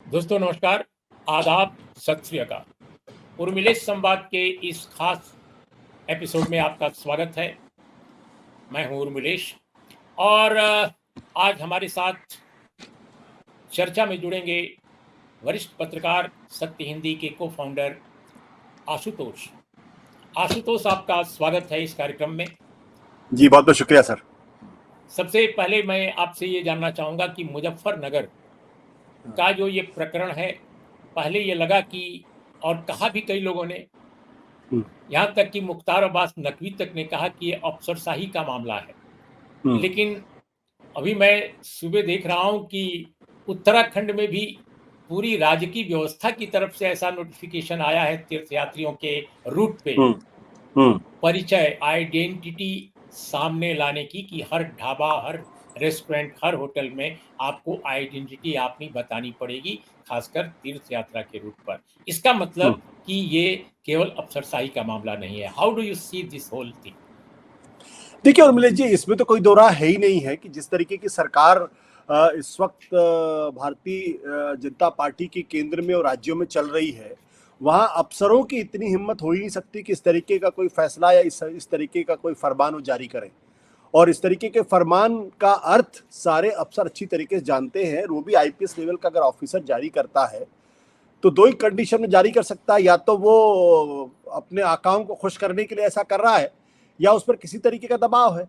दोस्तों नमस्कार, आदाब, सत श्री अकाल। उर्मिलेश संवाद के इस खास एपिसोड में आपका स्वागत है। मैं हूं उर्मिलेश और आज हमारे साथ चर्चा में जुड़ेंगे वरिष्ठ पत्रकार सत्य हिंदी के को फाउंडर आशुतोष। आशुतोष, आपका स्वागत है इस कार्यक्रम में। जी, बहुत बहुत शुक्रिया सर। सबसे पहले मैं आपसे ये जानना चाहूँगा कि मुजफ्फरनगर का जो ये प्रकरण है, पहले ये लगा कि, और कहा भी कई लोगों ने, यहाँ तक कि मुख्तार अब्बास नकवी तक ने कहा कि ये अफसरशाही का मामला है। लेकिन अभी मैं सुबह देख रहा हूँ कि उत्तराखंड में भी पूरी राजकीय व्यवस्था की तरफ से ऐसा नोटिफिकेशन आया है तीर्थयात्रियों के रूट पे परिचय, आइडेंटिटी सामने लाने की, कि हर ढाबा, हर रेस्टोरेंट, हर होटल में आपको आइडेंटिटी अपनी बतानी पड़ेगी, खासकर तीर्थ यात्रा के रूट पर। इसका मतलब कि ये केवल अफसरशाही का मामला नहीं है। How do you see this whole thing? देखिए उर्मिलेश जी, इसमें तो कोई दो राह है ही नहीं है कि जिस तरीके की सरकार इस वक्त भारतीय जनता पार्टी की केंद्र में और राज्यों में चल रही है, वहां अफसरों की इतनी हिम्मत हो ही नहीं सकती कि इस तरीके का कोई फैसला या इस तरीके का कोई फरमान वो जारी करें। और इस तरीके के फरमान का अर्थ सारे अफसर अच्छी तरीके से जानते हैं। वो भी आईपीएस लेवल का अगर ऑफिसर जारी करता है तो दो ही कंडीशन में जारी कर सकता है, या तो वो अपने आकाओं को खुश करने के लिए ऐसा कर रहा है या उस पर किसी तरीके का दबाव है।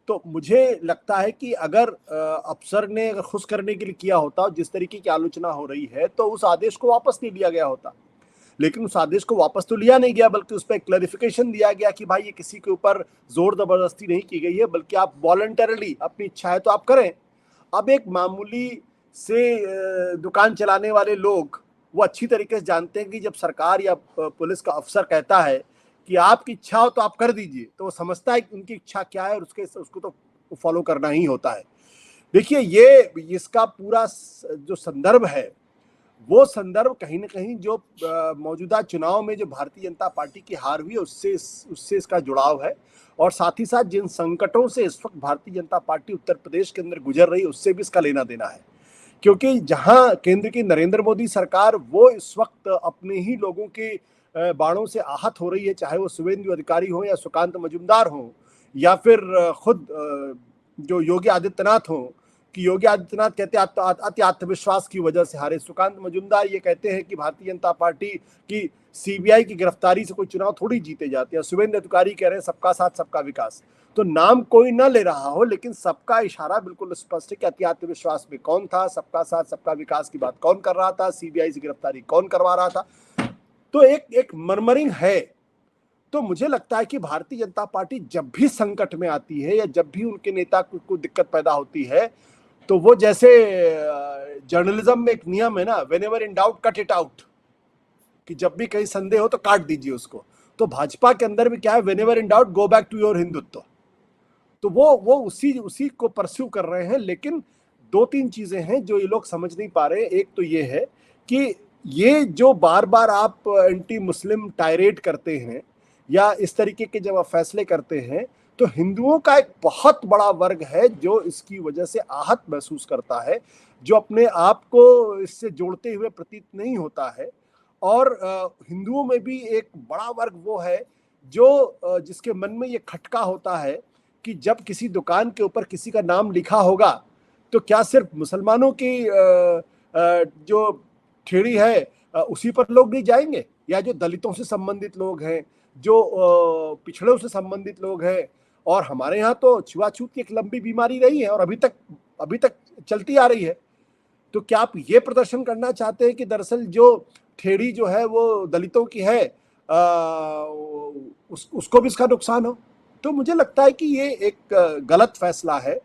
तो मुझे लगता है कि अगर अफसर ने अगर खुश करने के लिए किया होता, जिस तरीके की आलोचना हो रही है, तो उस आदेश को वापस नहीं लिया गया होता। लेकिन उस आदेश को वापस तो लिया नहीं गया, बल्कि उस पर क्लैरिफिकेशन दिया गया कि भाई ये किसी के ऊपर जोर जबरदस्ती नहीं की गई है, बल्कि आप वॉलंटरली अपनी इच्छा है तो आप करें। अब एक मामूली से दुकान चलाने वाले लोग वो अच्छी तरीके से जानते हैं कि जब सरकार या पुलिस का अफसर कहता है कि आपकी इच्छा हो तो आप कर दीजिए, तो वो समझता है कि उनकी इच्छा क्या है और उसको तो फॉलो करना ही होता है। देखिए, ये इसका पूरा जो संदर्भ है, वो संदर्भ कहीं ना कहीं जो मौजूदा चुनाव में जो भारतीय जनता पार्टी की हार हुई है उससे इसका जुड़ाव है। और साथ ही साथ जिन संकटों से इस वक्त भारतीय जनता पार्टी उत्तर प्रदेश के अंदर गुजर रही है, उससे भी इसका लेना देना है। क्योंकि जहां केंद्र की नरेंद्र मोदी सरकार वो इस वक्त अपने ही लोगों के बाणों से आहत हो रही है, चाहे वो शुभेंदु अधिकारी हो या सुकांत मजुमदार हो या फिर खुद जो योगी आदित्यनाथ हो, कि योगी आदित्यनाथ कहते हैं अति आत्मविश्वास की वजह से हारे। सुकांत मजुमदार ये कहते हैं कि भारतीय जनता पार्टी की सीबीआई की गिरफ्तारी से कोई चुनाव थोड़ी जीते जाते हैं। शुभेंदु अधिकारी कह रहे हैं सबका साथ सबका विकास। तो नाम कोई ना ले रहा हो, लेकिन सबका इशारा बिल्कुल स्पष्ट है कि अति आत्मविश्वास में कौन था, सबका साथ सबका विकास की बात कौन कर रहा था, सीबीआई से गिरफ्तारी कौन करवा रहा था। तो एक मरमरिंग है। तो मुझे लगता है कि भारतीय जनता पार्टी जब भी संकट में आती है या जब भी उनके नेता को दिक्कत पैदा होती है, तो वो जैसे जर्नलिज्म में एक नियम है ना, whenever in doubt cut it out, कि जब भी कहीं संदेह हो तो काट दीजिए उसको। तो भाजपा के अंदर भी क्या है, whenever in doubt go back to your Hindutva. तो वो उसी को परस्यू कर रहे हैं। लेकिन दो तीन चीजें हैं जो ये लोग समझ नहीं पा रहे। एक तो ये है कि ये जो बार बार आप एंटी मुस्लिम टायरेट करते हैं या इस तरीके के जब आप फैसले करते हैं, तो हिंदुओं का एक बहुत बड़ा वर्ग है जो इसकी वजह से आहत महसूस करता है, जो अपने आप को इससे जोड़ते हुए प्रतीत नहीं होता है। और हिंदुओं में भी एक बड़ा वर्ग वो है जो जिसके मन में ये खटका होता है कि जब किसी दुकान के ऊपर किसी का नाम लिखा होगा, तो क्या सिर्फ मुसलमानों की जो ठेड़ी है उसी पर लोग नहीं जाएंगे, या जो दलितों से संबंधित लोग हैं, जो पिछड़ों से संबंधित लोग हैं। और हमारे यहाँ तो छुआछूत की एक लंबी बीमारी रही है और अभी तक चलती आ रही है। तो क्या आप ये प्रदर्शन करना चाहते हैं कि दरअसल जो ठेड़ी जो है वो दलितों की है, उसको भी इसका नुकसान हो? तो मुझे लगता है कि ये एक गलत फैसला है।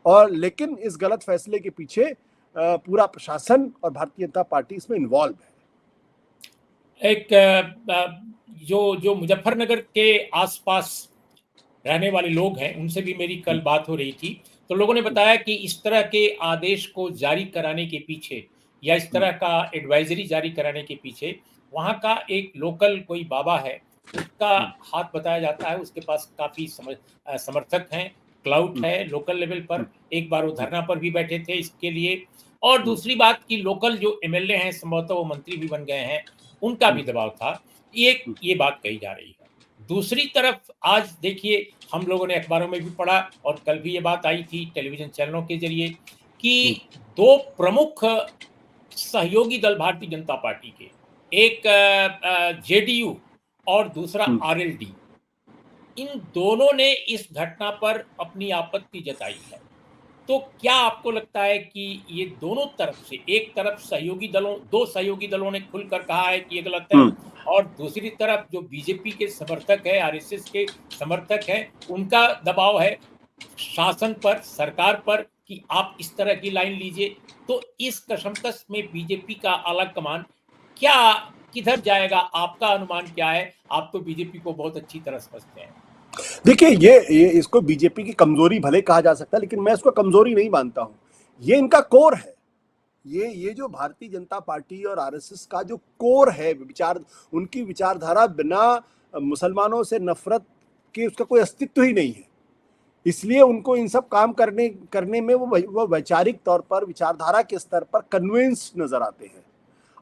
और लेकिन इस गलत फैसले के पीछे पूरा प्रशासन और भारतीय जनता पार्टी इसमें इन्वॉल्व है। जो मुजफ्फरनगर के आसपास रहने वाले लोग हैं, उनसे भी मेरी कल बात हो रही थी। तो लोगों ने बताया कि इस तरह के आदेश को जारी कराने के पीछे, या इस तरह का एडवाइजरी जारी कराने के पीछे, वहाँ का एक लोकल कोई बाबा है, उसका हाथ बताया जाता है। उसके पास काफ़ी समर्थक हैं, क्लाउट है लोकल लेवल पर। एक बार वो धरना पर भी बैठे थे इसके लिए। और दूसरी बात कि लोकल जो एमएलए हैं, संभवतः वो मंत्री भी बन गए हैं, उनका भी दबाव था। ये बात कही जा रही है। दूसरी तरफ आज देखिए, हम लोगों ने अखबारों में भी पढ़ा और कल भी ये बात आई थी टेलीविजन चैनलों के जरिए कि 2 प्रमुख सहयोगी दल भारतीय जनता पार्टी के, एक जेडीयू और दूसरा आरएलडी, इन दोनों ने इस घटना पर अपनी आपत्ति जताई है। तो क्या आपको लगता है कि ये दोनों तरफ से, एक तरफ दो सहयोगी दलों ने खुलकर कहा है कि ये गलत है, और दूसरी तरफ जो बीजेपी के समर्थक है, आरएसएस के समर्थक हैं, उनका दबाव है शासन पर, सरकार पर कि आप इस तरह की लाइन लीजिए, तो इस कशमकश में बीजेपी का आला कमान क्या किधर जाएगा? आपका अनुमान क्या है? आप तो बीजेपी को बहुत अच्छी तरह समझते हैं। देखिए, ये इसको बीजेपी की कमजोरी भले कहा जा सकता है, लेकिन मैं इसको कमजोरी नहीं मानता हूं। ये इनका कोर है। ये जो भारतीय जनता पार्टी और आरएसएस का जो कोर है, उनकी विचारधारा बिना मुसलमानों से नफरत के उसका कोई अस्तित्व ही नहीं है। इसलिए उनको इन सब काम करने में वो वैचारिक तौर पर, विचारधारा के स्तर पर कन्विंस नजर आते हैं।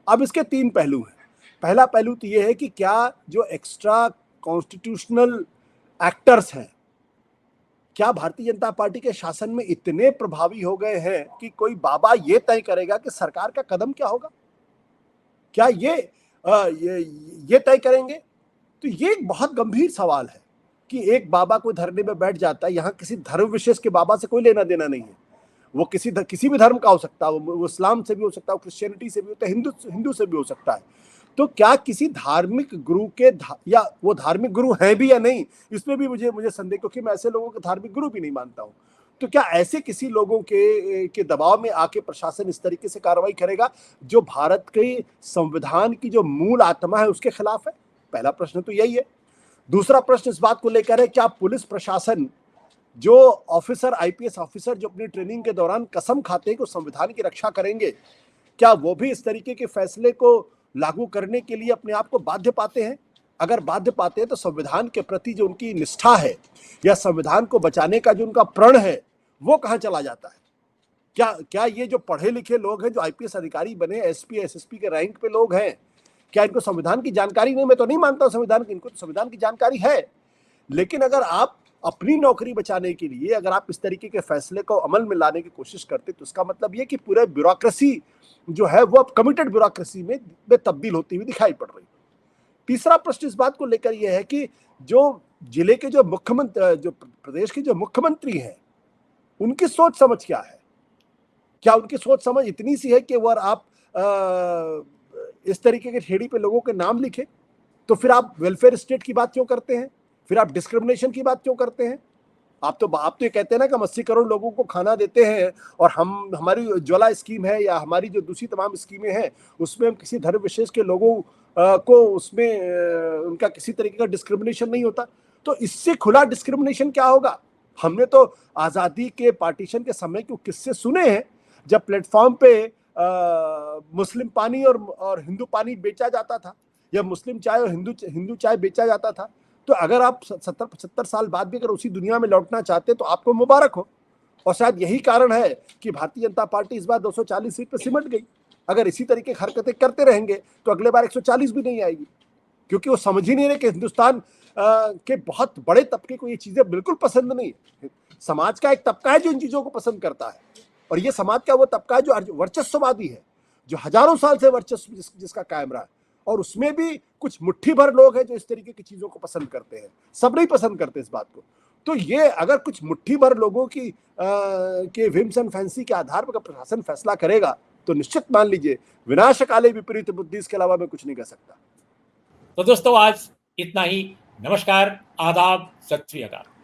अब इसके 3 पहलू हैं। पहला पहलू तो ये है कि क्या जो एक्स्ट्रा कॉन्स्टिट्यूशनल एक्टर्स हैं, क्या भारतीय जनता पार्टी के शासन में इतने प्रभावी हो गए हैं कि कोई बाबा ये तय करेगा कि सरकार का कदम क्या होगा? क्या ये तय करेंगे? तो ये एक बहुत गंभीर सवाल है कि एक बाबा कोई धरने में बैठ जाता है। यहाँ किसी धर्म विशेष के बाबा से कोई लेना देना नहीं है। वो किसी भी धर्म का हो सकता है, वो इस्लाम से भी हो सकता है, क्रिश्चियनिटी से भी होता है, हिंदू से भी हो सकता है। तो क्या किसी धार्मिक गुरु के या वो धार्मिक गुरु है भी या नहीं, इसमें भी मुझे संदेह, क्योंकि मैं ऐसे लोगों को धार्मिक गुरु भी नहीं मानता हूं। तो क्या ऐसे किसी लोगों के दबाव में आके प्रशासन इस तरीके से कार्रवाई करेगा जो भारत के संविधान की जो मूल आत्मा है उसके खिलाफ है? पहला प्रश्न तो यही है। दूसरा प्रश्न इस बात को लेकर है, क्या पुलिस प्रशासन, जो ऑफिसर, आईपीएस ऑफिसर जो अपनी ट्रेनिंग के दौरान कसम खाते हैं कि संविधान की रक्षा करेंगे, क्या वो भी इस तरीके के फैसले को लागू करने के लिए अपने आप को बाध्य पाते हैं? अगर बाध्य पाते हैं तो संविधान के प्रति जो उनकी निष्ठा है या संविधान को बचाने का जो उनका प्रण है वो कहां चला जाता है? क्या ये जो पढ़े लिखे लोग हैं, जो आईपीएस अधिकारी बने, एसपी एसएसपी के रैंक पे लोग हैं, क्या इनको संविधान की जानकारी नहीं? मैं तो नहीं मानता संविधान की, इनको तो संविधान की जानकारी है। लेकिन अगर आप अपनी नौकरी बचाने के लिए अगर आप इस तरीके के फैसले को अमल में लाने की कोशिश करते तो इसका मतलब ये कि पूरे ब्यूरोक्रेसी जो है वो अब कमिटेड ब्यूरोक्रेसी में तब्दील होती हुई दिखाई पड़ रही है। तीसरा प्रश्न इस बात को लेकर यह है कि जो जिले के जो मुख्यमंत्री, जो प्रदेश के जो मुख्यमंत्री हैं, उनकी सोच समझ क्या है? क्या उनकी सोच समझ इतनी सी है कि वो आप इस तरीके के ठेड़ी पे लोगों के नाम लिखे? तो फिर आप वेलफेयर स्टेट की बात क्यों करते हैं? फिर आप डिस्क्रिमिनेशन की बात क्यों करते हैं? आप तो ये कहते हैं ना कि हम 80 करोड़ लोगों को खाना देते हैं और हमारी उज्ज्वला स्कीम है या हमारी जो दूसरी तमाम स्कीमें हैं उसमें हम किसी धर्म विशेष के लोगों को उसमें उनका किसी तरीके का डिस्क्रिमिनेशन नहीं होता। तो इससे खुला डिस्क्रिमिनेशन क्या होगा? हमने तो आज़ादी के पार्टीशन के समय के किस्से सुने हैं जब प्लेटफॉर्म पे मुस्लिम पानी और हिंदू पानी बेचा जाता था, या मुस्लिम चाय और हिंदू चाय बेचा जाता था। तो अगर आप 70-75 साल बाद भी अगर उसी दुनिया में लौटना चाहते तो आपको मुबारक हो। और शायद यही कारण है कि भारतीय जनता पार्टी इस बार 240 सीट पर सिमट गई। अगर इसी तरीके की हरकतें करते रहेंगे तो अगले बार 140 भी नहीं आएगी, क्योंकि वो समझ ही नहीं रहे कि हिंदुस्तान के बहुत बड़े तबके को ये चीजें बिल्कुल पसंद नहीं है। समाज का एक तबका है जो इन चीजों को पसंद करता है, और ये समाज का वो तबका है जो वर्चस्ववादी है, जो हजारों साल से वर्चस्व जिसका कायम रहा है। और उसमें भी कुछ मुट्ठी भर लोग हैं जो इस तरीके की चीजों को पसंद करते हैं। सब नहीं पसंद करते इस बात को। तो ये अगर कुछ मुट्ठी भर लोगों की के विम्स एंड फैंसी के आधार पर प्रशासन फैसला करेगा तो निश्चित मान लीजिए विनाशकाले विपरीत बुद्धि, इसके अलावा मैं कुछ नहीं कह सकता। तो दोस्तों आज इतना ही। नमस्कार, आदाब, सत श्री अकाल।